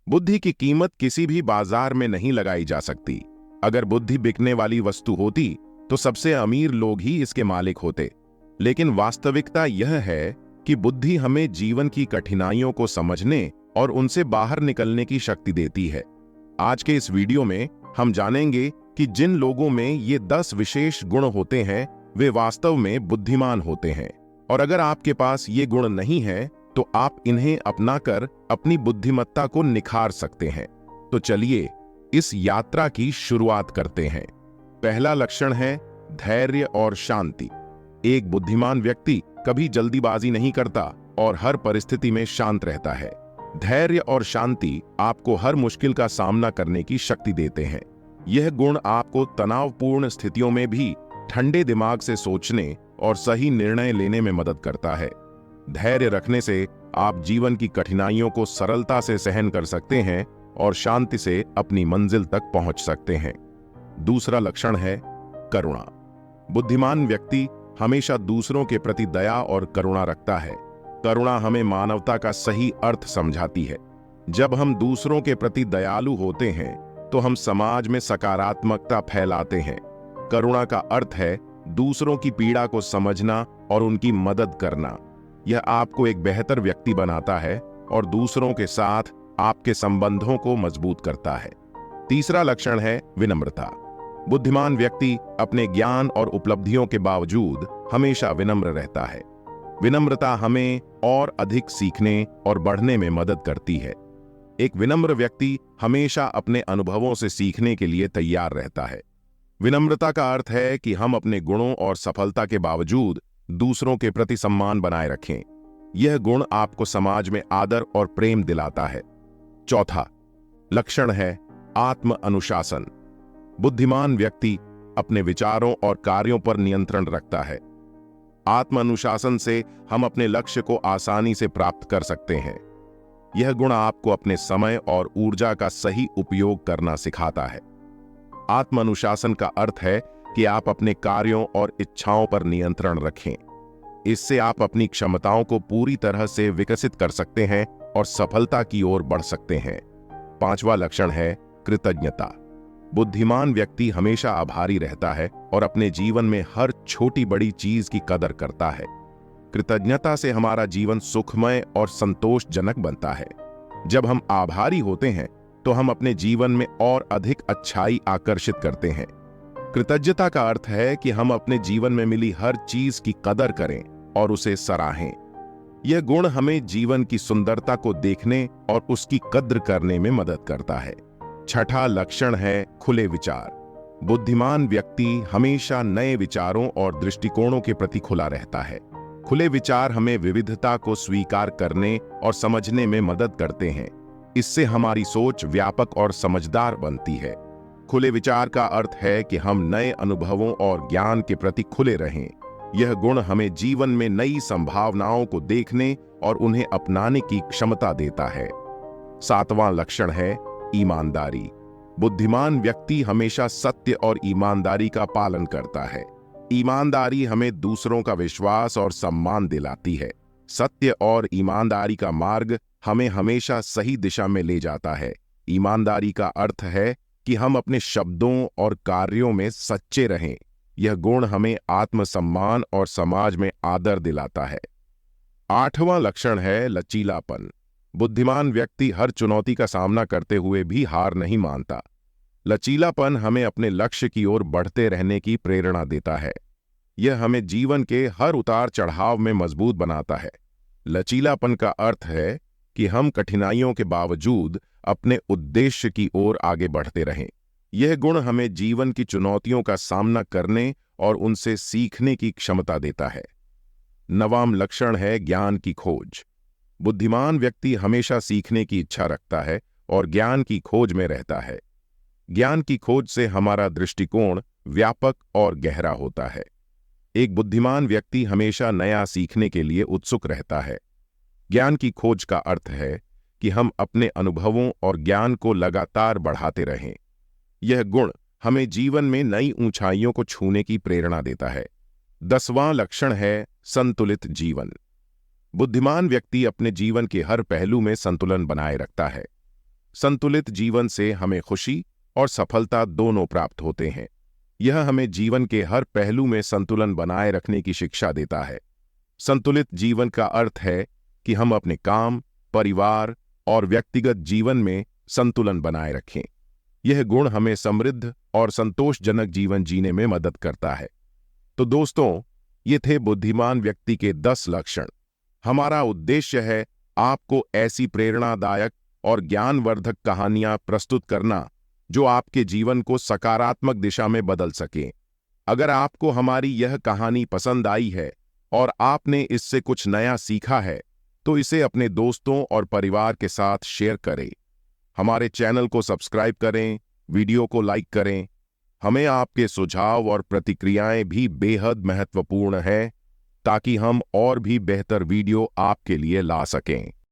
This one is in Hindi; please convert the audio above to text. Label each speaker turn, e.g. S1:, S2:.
S1: बुद्धि की कीमत किसी भी बाजार में नहीं लगाई जा सकती। अगर बुद्धि बिकने वाली वस्तु होती तो सबसे अमीर लोग ही इसके मालिक होते। लेकिन वास्तविकता यह है कि बुद्धि हमें जीवन की कठिनाइयों को समझने और उनसे बाहर निकलने की शक्ति देती है। आज के इस वीडियो में हम जानेंगे कि जिन लोगों में ये 10 विशेष गुण होते हैं वे वास्तव में बुद्धिमान होते हैं, और अगर आपके पास ये गुण नहीं है तो आप इन्हें अपनाकर अपनी बुद्धिमत्ता को निखार सकते हैं। तो चलिए इस यात्रा की शुरुआत करते हैं। पहला लक्षण है धैर्य और शांति। एक बुद्धिमान व्यक्ति कभी जल्दीबाजी नहीं करता और हर परिस्थिति में शांत रहता है। धैर्य और शांति आपको हर मुश्किल का सामना करने की शक्ति देते हैं। यह गुण आपको तनावपूर्ण स्थितियों में भी ठंडे दिमाग से सोचने और सही निर्णय लेने में मदद करता है। धैर्य रखने से आप जीवन की कठिनाइयों को सरलता से सहन कर सकते हैं और शांति से अपनी मंजिल तक पहुंच सकते हैं। दूसरा लक्षण है करुणा। बुद्धिमान व्यक्ति हमेशा दूसरों के प्रति दया और करुणा रखता है। करुणा हमें मानवता का सही अर्थ समझाती है। जब हम दूसरों के प्रति दयालु होते हैं तो हम समाज में सकारात्मकता फैलाते हैं। करुणा का अर्थ है दूसरों की पीड़ा को समझना और उनकी मदद करना। यह आपको एक बेहतर व्यक्ति बनाता है और दूसरों के साथ आपके संबंधों को मजबूत करता है। तीसरा लक्षण है विनम्रता। बुद्धिमान व्यक्ति अपने ज्ञान और उपलब्धियों के बावजूद हमेशा विनम्र रहता है। विनम्रता हमें और अधिक सीखने और बढ़ने में मदद करती है। एक विनम्र व्यक्ति हमेशा अपने अनुभवों से सीखने के लिए तैयार रहता है। विनम्रता का अर्थ है कि हम अपने गुणों और सफलता के बावजूद दूसरों के प्रति सम्मान बनाए रखें। यह गुण आपको समाज में आदर और प्रेम दिलाता है। चौथा लक्षण है आत्म अनुशासन। बुद्धिमान व्यक्ति अपने विचारों और कार्यों पर नियंत्रण रखता है। आत्म अनुशासन से हम अपने लक्ष्य को आसानी से प्राप्त कर सकते हैं। यह गुण आपको अपने समय और ऊर्जा का सही उपयोग करना सिखाता है। आत्म अनुशासन का अर्थ है कि आप अपने कार्यों और इच्छाओं पर नियंत्रण रखें। इससे आप अपनी क्षमताओं को पूरी तरह से विकसित कर सकते हैं और सफलता की ओर बढ़ सकते हैं। पांचवा लक्षण है कृतज्ञता। बुद्धिमान व्यक्ति हमेशा आभारी रहता है और अपने जीवन में हर छोटी बड़ी चीज की कदर करता है। कृतज्ञता से हमारा जीवन सुखमय और संतोषजनक बनता है। जब हम आभारी होते हैं तो हम अपने जीवन में और अधिक अच्छाई आकर्षित करते हैं। कृतज्ञता का अर्थ है कि हम अपने जीवन में मिली हर चीज की कदर करें और उसे सराहें। यह गुण हमें जीवन की सुंदरता को देखने और उसकी कद्र करने में मदद करता है। छठा लक्षण है खुले विचार। बुद्धिमान व्यक्ति हमेशा नए विचारों और दृष्टिकोणों के प्रति खुला रहता है। खुले विचार हमें विविधता को स्वीकार करने और समझने में मदद करते हैं। इससे हमारी सोच व्यापक और समझदार बनती है। खुले विचार का अर्थ है कि हम नए अनुभवों और ज्ञान के प्रति खुले रहें। यह गुण हमें जीवन में नई संभावनाओं को देखने और उन्हें अपनाने की क्षमता देता है। सातवां लक्षण है ईमानदारी। बुद्धिमान व्यक्ति हमेशा सत्य और ईमानदारी का पालन करता है। ईमानदारी हमें दूसरों का विश्वास और सम्मान दिलाती है। सत्य और ईमानदारी का मार्ग हमें हमेशा सही दिशा में ले जाता है। ईमानदारी का अर्थ है कि हम अपने शब्दों और कार्यों में सच्चे रहें। यह गुण हमें आत्मसम्मान और समाज में आदर दिलाता है। आठवां लक्षण है लचीलापन। बुद्धिमान व्यक्ति हर चुनौती का सामना करते हुए भी हार नहीं मानता। लचीलापन हमें अपने लक्ष्य की ओर बढ़ते रहने की प्रेरणा देता है। यह हमें जीवन के हर उतार चढ़ाव में मजबूत बनाता है। लचीलापन का अर्थ है कि हम कठिनाइयों के बावजूद अपने उद्देश्य की ओर आगे बढ़ते रहें। यह गुण हमें जीवन की चुनौतियों का सामना करने और उनसे सीखने की क्षमता देता है। नवाम लक्षण है ज्ञान की खोज। बुद्धिमान व्यक्ति हमेशा सीखने की इच्छा रखता है और ज्ञान की खोज में रहता है। ज्ञान की खोज से हमारा दृष्टिकोण व्यापक और गहरा होता है। एक बुद्धिमान व्यक्ति हमेशा नया सीखने के लिए उत्सुक रहता है। ज्ञान की खोज का अर्थ है कि हम अपने अनुभवों और ज्ञान को लगातार बढ़ाते रहें। यह गुण हमें जीवन में नई ऊंचाइयों को छूने की प्रेरणा देता है। 10वां लक्षण है संतुलित जीवन। बुद्धिमान व्यक्ति अपने जीवन के हर पहलू में संतुलन बनाए रखता है। संतुलित जीवन से हमें खुशी और सफलता दोनों प्राप्त होते हैं। यह हमें जीवन के हर पहलू में संतुलन बनाए रखने की शिक्षा देता है। संतुलित जीवन का अर्थ है कि हम अपने काम, परिवार और व्यक्तिगत जीवन में संतुलन बनाए रखें। यह गुण हमें समृद्ध और संतोषजनक जीवन जीने में मदद करता है। तो दोस्तों, ये थे बुद्धिमान व्यक्ति के 10 लक्षण। हमारा उद्देश्य है आपको ऐसी प्रेरणादायक और ज्ञानवर्धक कहानियां प्रस्तुत करना जो आपके जीवन को सकारात्मक दिशा में बदल सकें। अगर आपको हमारी यह कहानी पसंद आई है और आपने इससे कुछ नया सीखा है, तो इसे अपने दोस्तों और परिवार के साथ शेयर करें। हमारे चैनल को सब्सक्राइब करें, वीडियो को लाइक करें। हमें आपके सुझाव और प्रतिक्रियाएं भी बेहद महत्वपूर्ण हैं, ताकि हम और भी बेहतर वीडियो आपके लिए ला सकें।